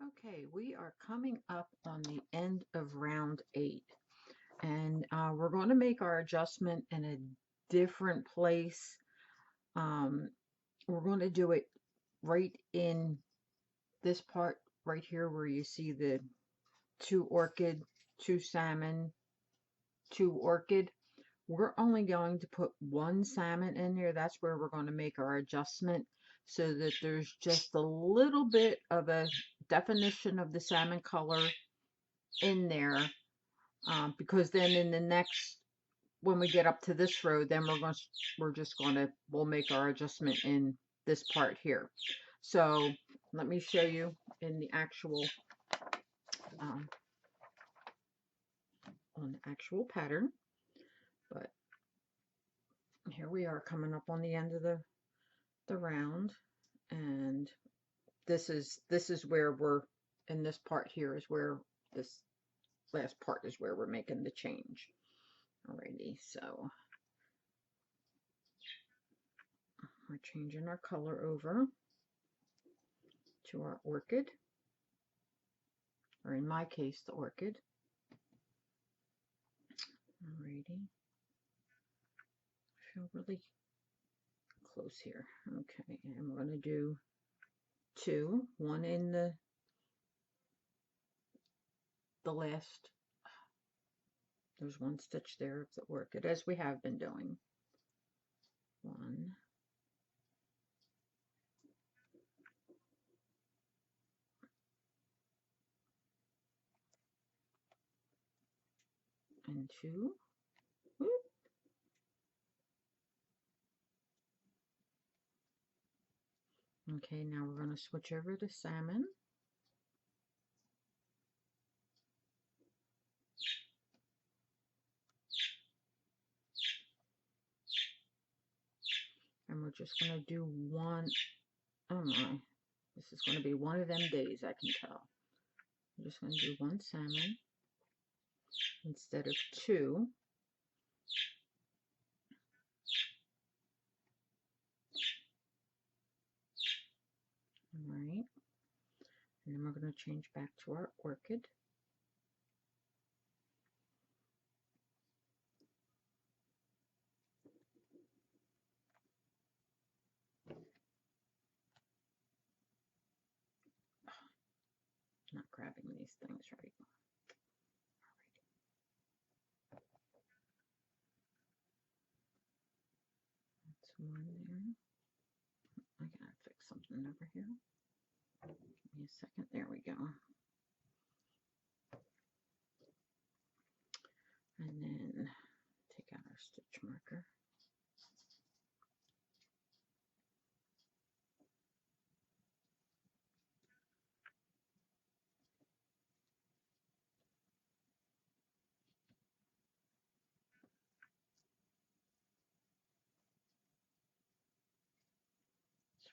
Okay, we are coming up on the end of round 8, and we're going to make our adjustment in a different place. Um, we're going to do it right in this part right here where you see the 2 orchid, 2 salmon, 2 orchid. We're only going to put 1 salmon in there. That's where we're going to make our adjustment so that there's just a little bit of a definition of the salmon color in there. Because then in the next, when we get up to this row, then we'll make our adjustment in this part here. So let me show you in the actual um, on the actual pattern. But here we are coming up on the end of the round, and this is where we're in this part here is where this last part is where we're making the change. Alrighty, so we're changing our color over to our orchid, or in my case, the orchid. Alrighty, I feel really close here. Okay, and we're going to do 2, 1 in the last, there's 1 stitch there of the orchid, as we have been doing. 1, and 2. Whoop. Okay, now we're going to switch over to salmon. And we're just going to do 1. Oh my, this is going to be one of them days, I can tell. I'm just going to do 1 salmon instead of 2. Alright, and then we're going to change back to our orchid. Not grabbing these things right. That's 1 there. I gotta fix something over here. Give me a second. There we go. And then take out our stitch marker.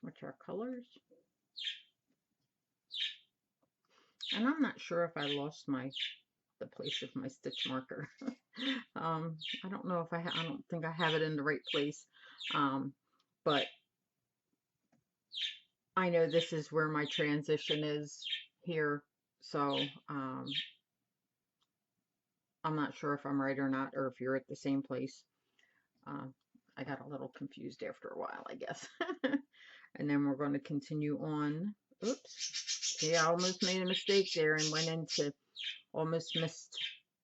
Switch our colors. And I'm not sure if I lost the place of my stitch marker. I don't know if I don't think I have it in the right place. But I know this is where my transition is here. So I'm not sure if I'm right or not, or if you're at the same place. I got a little confused after a while, I guess. And then we're going to continue on. Oops. See, I almost made a mistake there and went into, almost missed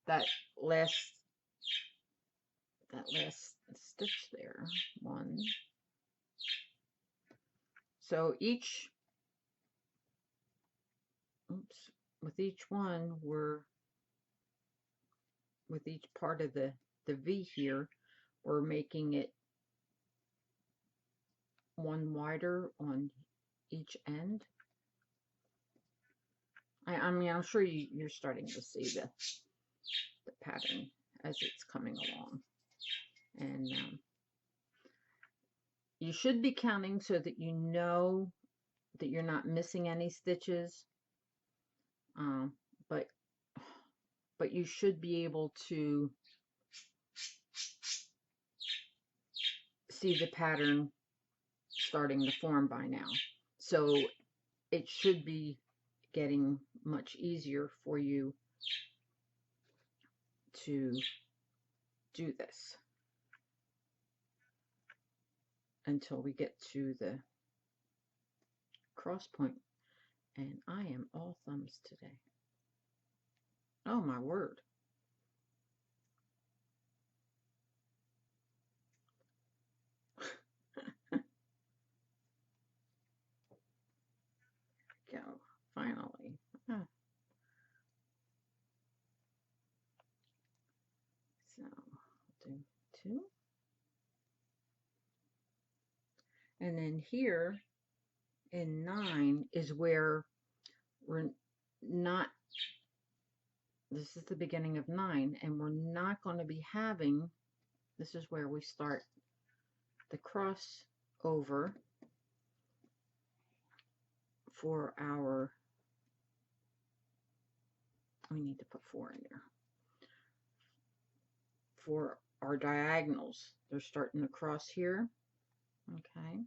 that last stitch there. 1. So each, oops, with each one, with each part of the V here, we're making it 1 wider on each end. I mean, I'm sure you're starting to see the pattern as it's coming along. And you should be counting so that you know that you're not missing any stitches. But you should be able to see the pattern starting to form by now. So it should be getting much easier for you to do this until we get to the cross point. And I am all thumbs today. Oh my word. Go, finally. Ah. So I'll do 2. And then here in 9 is where we're not, this is the beginning of 9, and we're not going to be having, this is where we start the cross over for our, we need to put 4 in there, for our diagonals. They're starting to cross here. Okay,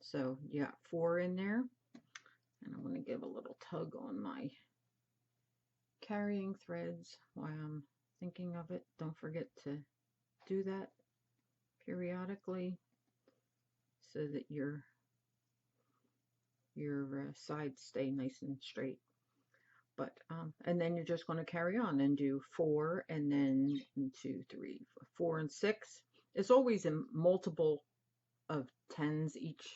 so you got 4 in there, and I'm going to give a little tug on my carrying threads while I'm thinking of it. Don't forget to do that periodically so that your sides stay nice and straight. But and then you're just going to carry on and do 4, and then 1, 2, 3, 4, and 6. It's always in multiple of 10s each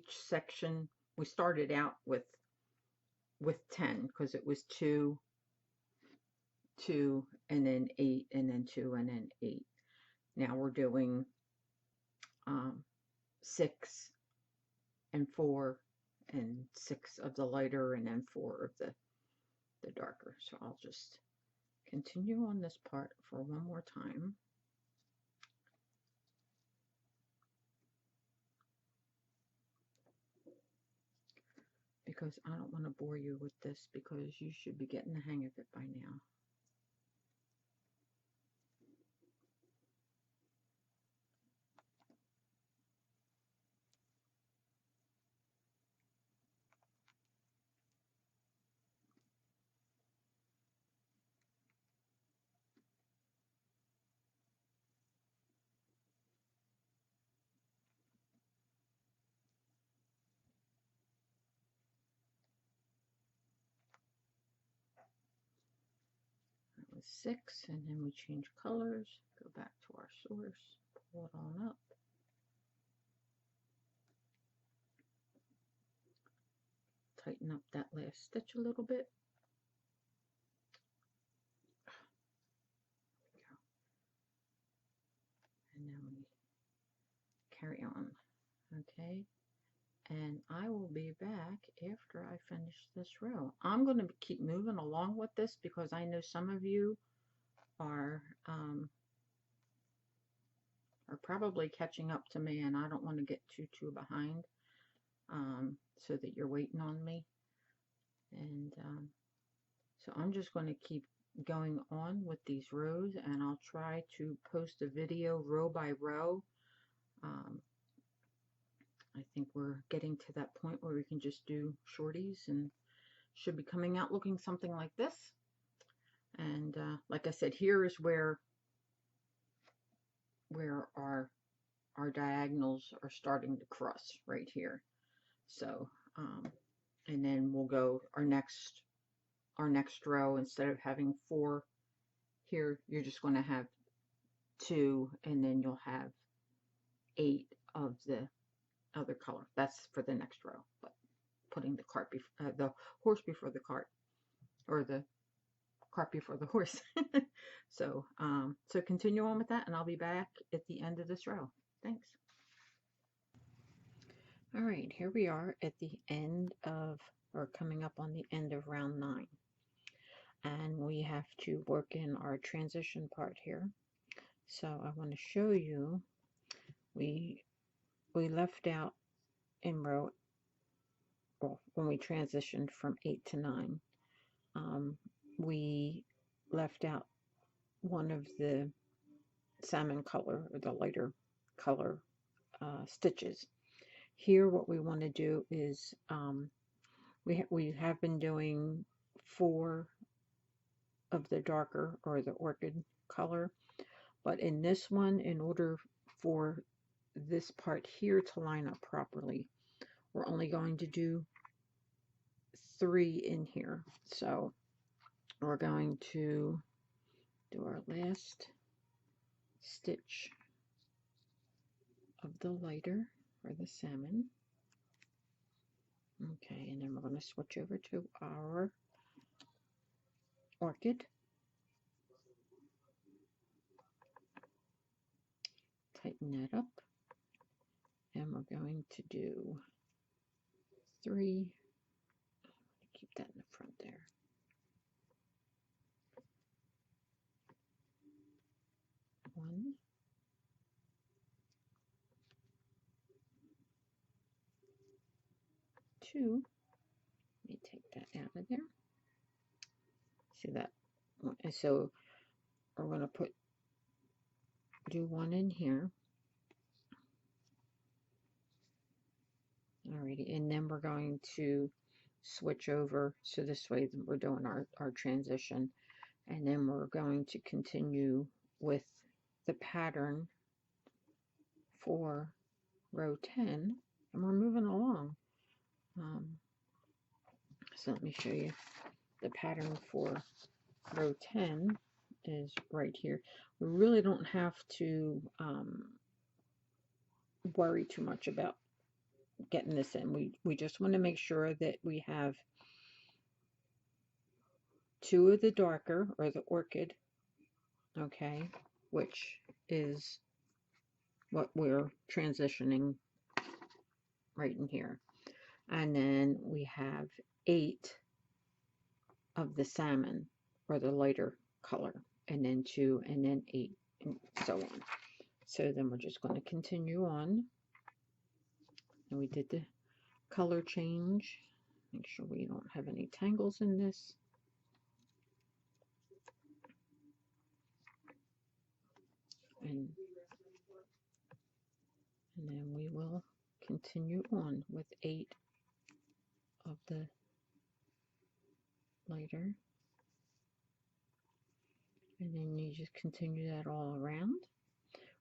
section. We started out with 10 because it was 2, 2, and then 8, and then 2, and then 8. Now we're doing 6 and 4 and 6 of the lighter, and then 4 of the darker. So I'll just continue on this part for one more time. Because I don't want to bore you with this, because you should be getting the hang of it by now. That was 6, and then we change colors, go back to our source, pull it on up. Tighten up that last stitch a little bit. And then we carry on. Okay, and I will be back after I finish this row. I'm going to keep moving along with this because I know some of you are probably catching up to me, and I don't want to get too behind, so that you're waiting on me. And so I'm just going to keep going on with these rows, and I'll try to post a video row by row. I think we're getting to that point where we can just do shorties, and should be coming out looking something like this. And like I said, here is where our diagonals are starting to cross right here. So and then we'll go our next row. Instead of having 4 here, you're just going to have 2, and then you'll have 8 of the other color. That's for the next row. But putting the horse before the cart, or the cart before the horse. So so continue on with that, and I'll be back at the end of this row. Thanks. All right, here we are at the end of, or coming up on the end of round 9. And we have to work in our transition part here. So I want to show you, we left out in row, well, when we transitioned from 8 to 9, we left out one of the salmon color, or the lighter color stitches. Here what we want to do is we have been doing 4 of the darker or the orchid color, but in this one, in order for this part here to line up properly, we're only going to do 3 in here. So we're going to do our last stitch of the lighter or the salmon. Okay, and then we're going to switch over to our orchid. Tighten that up. And we're going to do 3. Keep that in the front there. 1, 2. Let me take that out of there. See that? So we're going to do 1 in here. Alrighty, and then we're going to switch over. So this way we're doing our transition. And then we're going to continue with the pattern for row 10. And we're moving along. So let me show you. The pattern for row 10 is right here. We really don't have to worry too much about getting this in. We just want to make sure that we have 2 of the darker or the orchid, okay, which is what we're transitioning right in here. And then we have 8 of the salmon or the lighter color, and then 2, and then 8, and so on. So then we're just going to continue on. And we did the color change. Make sure we don't have any tangles in this. And then we will continue on with 8 of the lighter. And then you just continue that all around.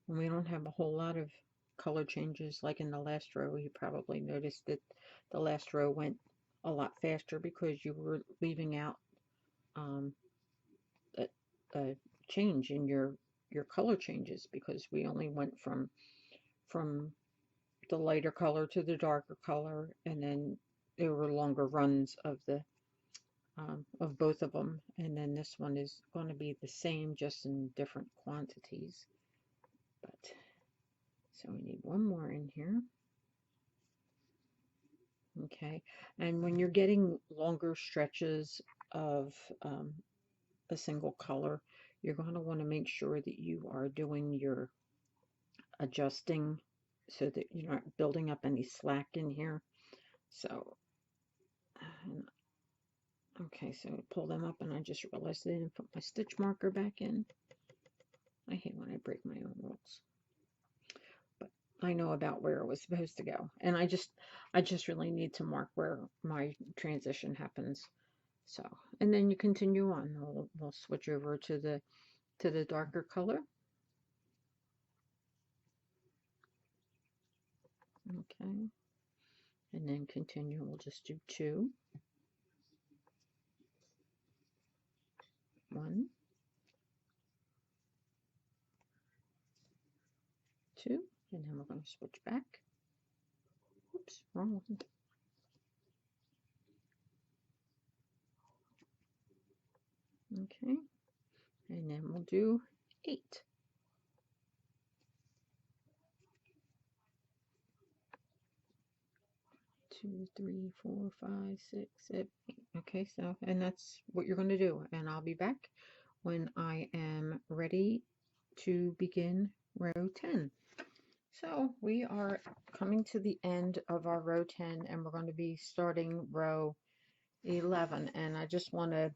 And we don't have a whole lot of color changes like in the last row. You probably noticed that the last row went a lot faster because you were leaving out a change in your color changes, because we only went from the lighter color to the darker color, and then there were longer runs of the of both of them, and then this one is going to be the same, just in different quantities. But so we need 1 more in here. Okay, and when you're getting longer stretches of a single color, you're going to want to make sure that you are doing your adjusting so that you're not building up any slack in here. So okay, so pull them up, and I just realized I didn't put my stitch marker back in. I hate when I break my own rules, but I know about where it was supposed to go, and I just really need to mark where my transition happens. So, and then you continue on. We'll switch over to the darker color. Okay, and then continue. We'll just do 2. 1, 2, and then we're going to switch back. Oops, wrong one. Okay, and then we'll do 8. 2, 3, 4, 5, 6, 7, 8. Okay, so, and that's what you're going to do, and I'll be back when I am ready to begin row 10. So we are coming to the end of our row 10, and we're going to be starting row 11. And I just want to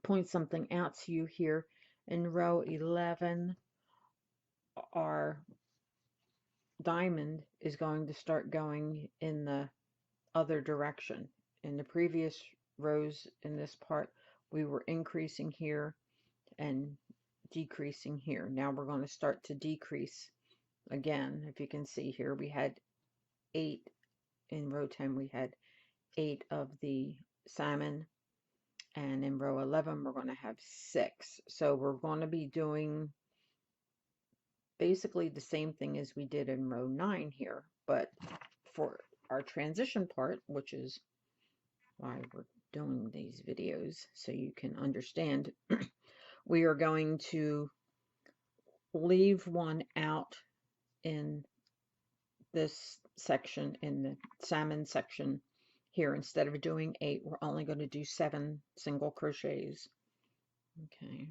point something out to you here. In row 11, our diamond is going to start going in the other direction. in the previous rows in this part, we were increasing here and decreasing here. Now we're going to start to decrease again. If you can see here, we had 8 in row 10, we had 8 of the salmon, and in row 11 we're going to have 6. So we're going to be doing basically the same thing as we did in row 9 here, but for our transition part, which is why we're doing these videos so you can understand, we are going to leave one out in this section, in the salmon section here. Instead of doing 8, we're only going to do 7 single crochets. Okay,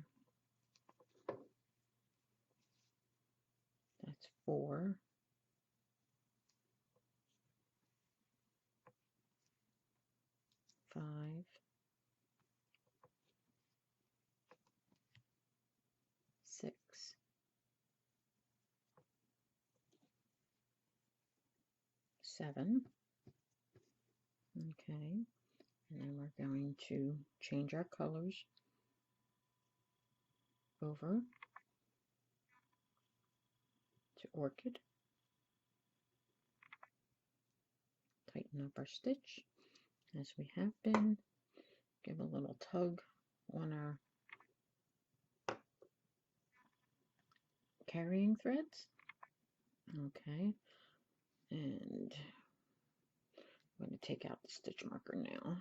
that's 4, 5, 6, 7. Okay, and then we're going to change our colors over to orchid, tighten up our stitch as we have been, give a little tug on our carrying threads. Okay, and I'm going to take out the stitch marker now.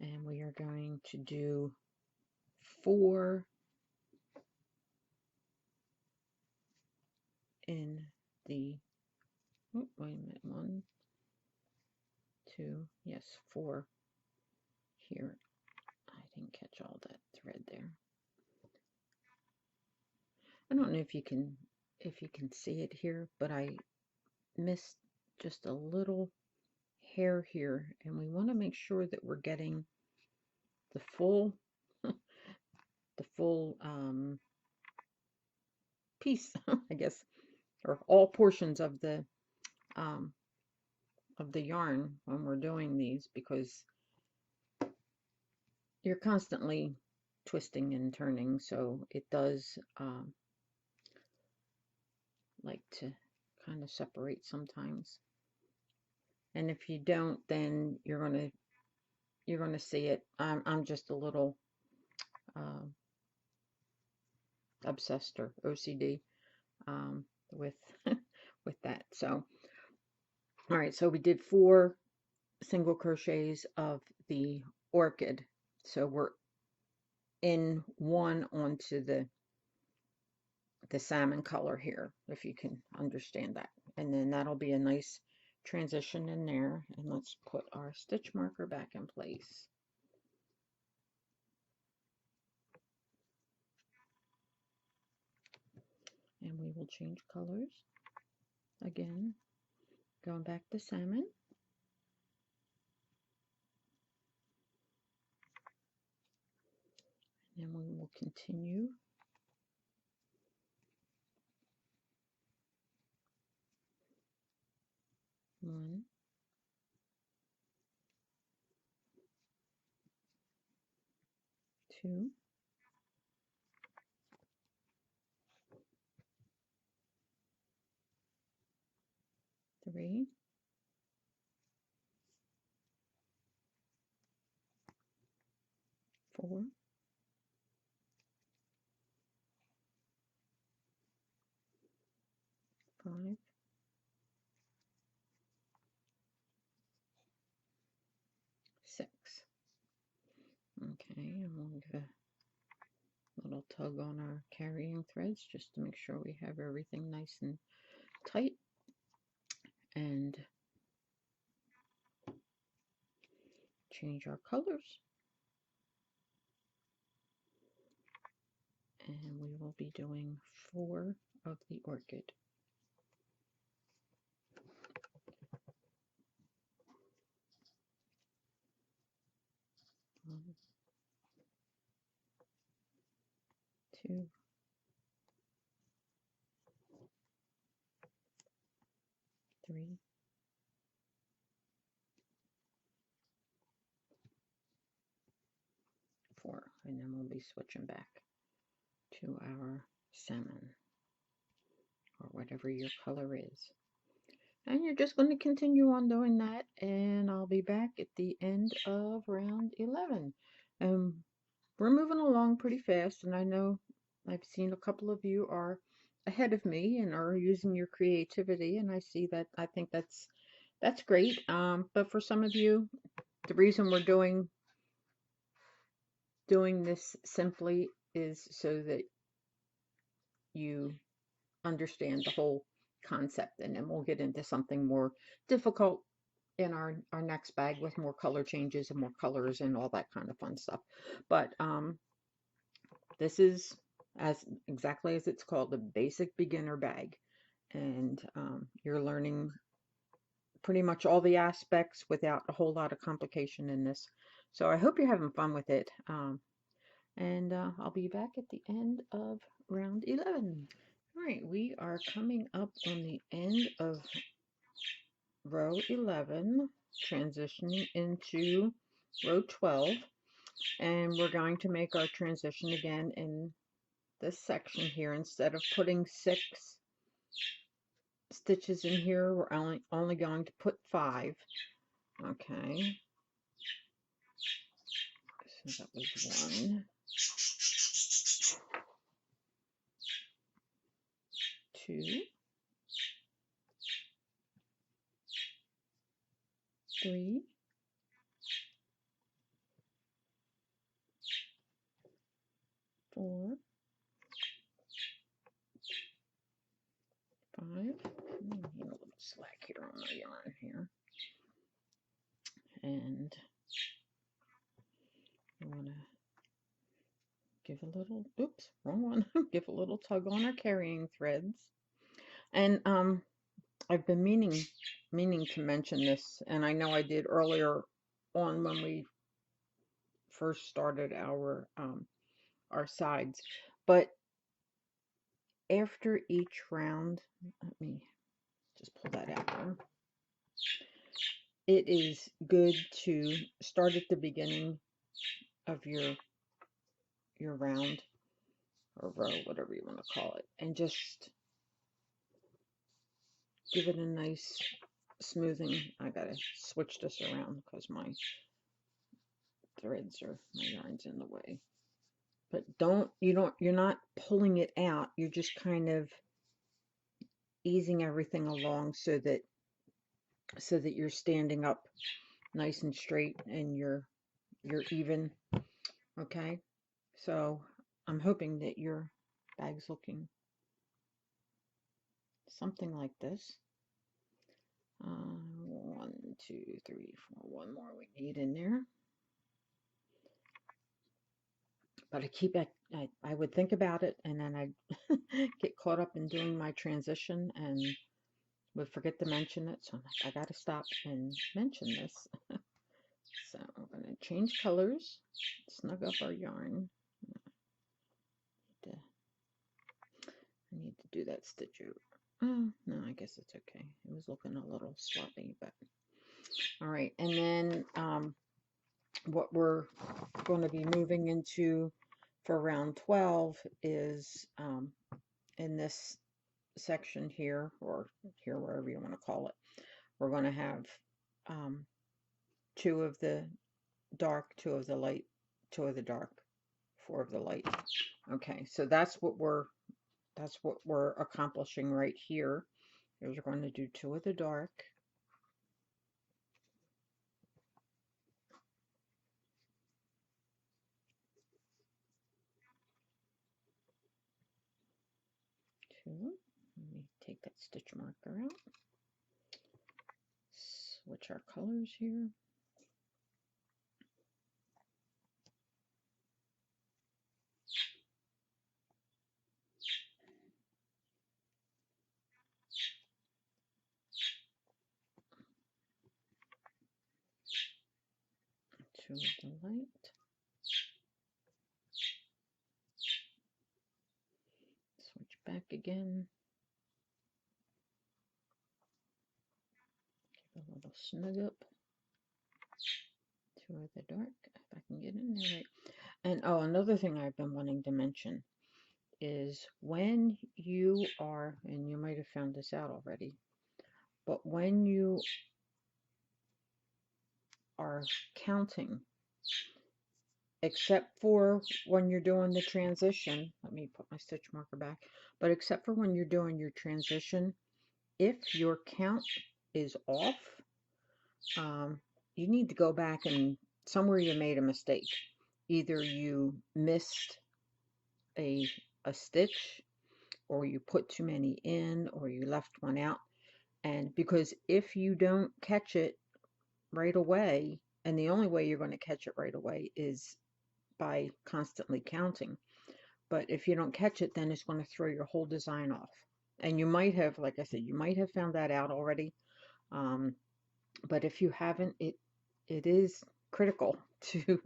And we are going to do 4 in the, oh, wait a minute, 1, 2, yes, 4 here. I didn't catch all that thread there. I don't know if you can see it here, but I missed just a little hair here, and we want to make sure that we're getting the full piece, I guess, or all portions of the yarn when we're doing these, because you're constantly twisting and turning, so it does like to kind of separate sometimes. And if you don't, then you're gonna see it. I'm just a little obsessed or OCD with with that. So all right, so we did 4 single crochets of the orchid, so we're in 1 onto the salmon color here, if you can understand that, and then that'll be a nice transition in there. And let's put our stitch marker back in place. And we will change colors again, going back to salmon. And we will continue one, 2, 3, 4, 5, 6. Okay, and we'll give a little tug on our carrying threads just to make sure we have everything nice and tight, and change our colors. And we will be doing 4 of the orchid. 1, 2, 3, 4, and then we'll be switching back to our salmon or whatever your color is. And you're just going to continue on doing that, and I'll be back at the end of round 11. We're moving along pretty fast, and I know I've seen a couple of you are ahead of me and are using your creativity, and I see that. I think that's great. But for some of you, the reason we're doing this simply is so that you understand the whole concept, and then we'll get into something more difficult in our next bag with more color changes and more colors and all that kind of fun stuff. But this is exactly as it's called, the basic beginner bag, and you're learning pretty much all the aspects without a whole lot of complication in this. So I hope you're having fun with it, and I'll be back at the end of round 11. All right, we are coming up on the end of row 11, transitioning into row 12, and we're going to make our transition again in this section here. Instead of putting 6 stitches in here, we're only going to put 5. Okay, so that was 1, 2, 3, 4, 5. A little slack here on my yarn here, and I want to give a little, oops, wrong one, give a little tug on our carrying threads. And I've been meaning to mention this, and I know I did earlier on when we first started our sides, but after each round, let me just pull that out there. It is good to start at the beginning of your round or row, whatever you want to call it, and just give it a nice smoothing. I gotta switch this around because my yarn's in the way. But you're not pulling it out. You're just kind of easing everything along so that you're standing up nice and straight and you're even. Okay, so I'm hoping that your bag's looking something like this. 1, 2, 3, 4. One more we need in there. But I would think about it, and then I'd get caught up in doing my transition and would forget to mention it. So I'm like, I gotta stop and mention this. So we're gonna change colors, snug up our yarn. I need to do that stitch out. Oh, no, I guess it's okay. It was looking a little sloppy, but all right. And then what we're going to be moving into for round 12 is in this section here, or here, wherever you want to call it, we're going to have 2 of the dark, 2 of the light, 2 of the dark, 4 of the light. Okay, so that's what we're accomplishing right here. Here's we're going to do 2 of the dark, 2. Let me take that stitch marker out. Switch our colors here. Two of the light. Switch back again. snug up to the dark, if I can get in there right. And oh, another thing I've been wanting to mention is when you are, and you might have found this out already, but when you are counting, except for when you're doing the transition, let me put my stitch marker back, but except for when you're doing your transition, if your count is off, you need to go back and somewhere you made a mistake. Either you missed a stitch, or you put too many in, or you left one out. And because if you don't catch it right away, and the only way you're going to catch it right away is by constantly counting. But if you don't catch it, then it's going to throw your whole design off. And you might have, like I said, you might have found that out already. But if you haven't, it is critical to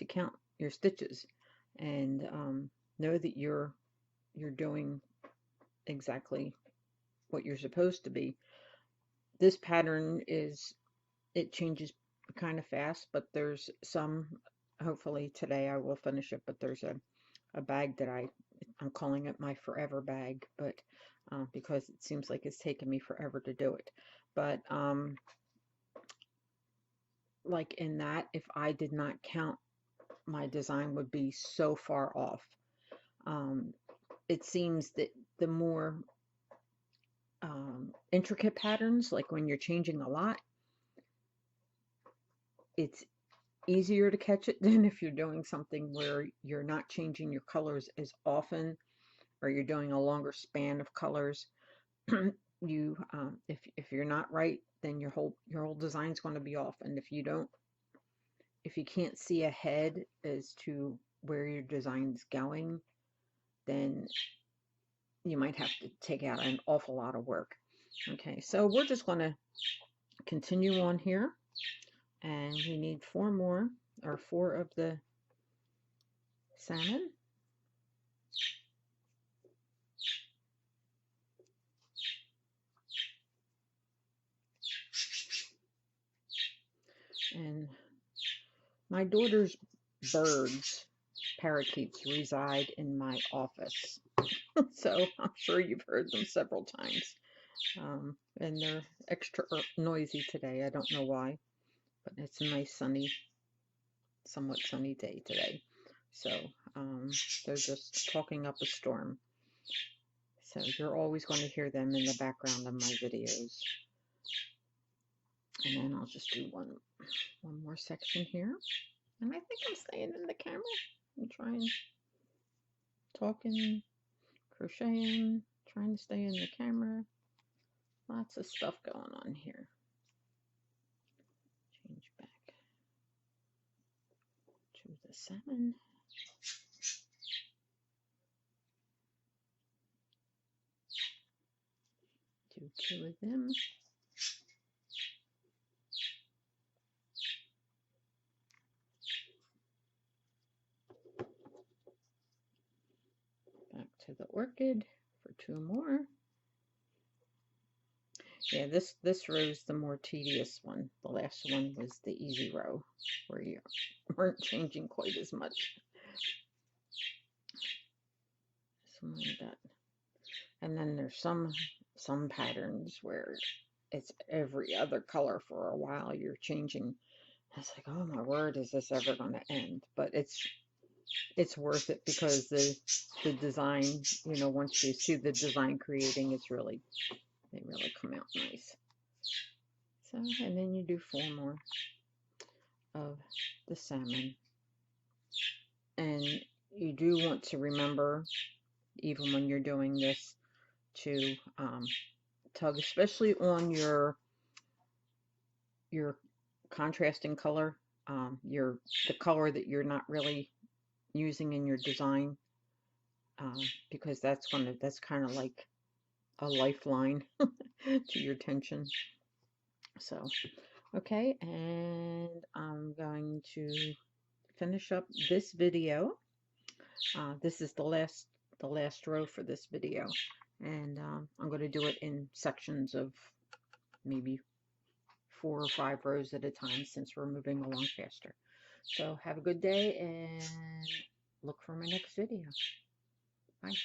count your stitches and know that you're doing exactly what you're supposed to be. This pattern it changes kind of fast, but there's some, hopefully today I will finish it, but there's a bag that I'm calling it my forever bag, but because it seems like it's taken me forever to do it. But like in that, if I did not count, my design would be so far off. It seems that the more intricate patterns, like when you're changing a lot, it's easier to catch it than if you're doing something where you're not changing your colors as often, or you're doing a longer span of colors. You if you're not right, then your whole design's going to be off. And if you can't see ahead as to where your design's going, then you might have to take out an awful lot of work. Okay, so we're just going to continue on here, and we need 4 more, or 4 of the salmon. And my daughter's birds, parakeets, reside in my office. So I'm sure you've heard them several times. And they're extra noisy today. I don't know why, but it's a nice sunny, somewhat sunny day today. So they're just talking up a storm. So you're always going to hear them in the background of my videos. And then I'll just do one more section here. And I think I'm staying in the camera. I'm trying, talking, crocheting, trying to stay in the camera. Lots of stuff going on here. Change back to the salmon. Do 2 of them. Back to the orchid for 2 more. Yeah, this row is the more tedious one. The last one was the easy row, where you weren't changing quite as much. Something like that. And then there's some patterns where it's every other color for a while. You're changing. It's like, oh my word, is this ever going to end? But it's worth it, because the design, once you see the design creating, they really come out nice. So, and then you do 4 more of the salmon. And you do want to remember, even when you're doing this, to tug, especially on your contrasting color, the color that you're not really using in your design, because that's kind of like a lifeline to your tension. So, okay, and I'm going to finish up this video. This is the last row for this video, and I'm going to do it in sections of maybe 4 or 5 rows at a time since we're moving along faster. So have a good day and look for my next video. Bye.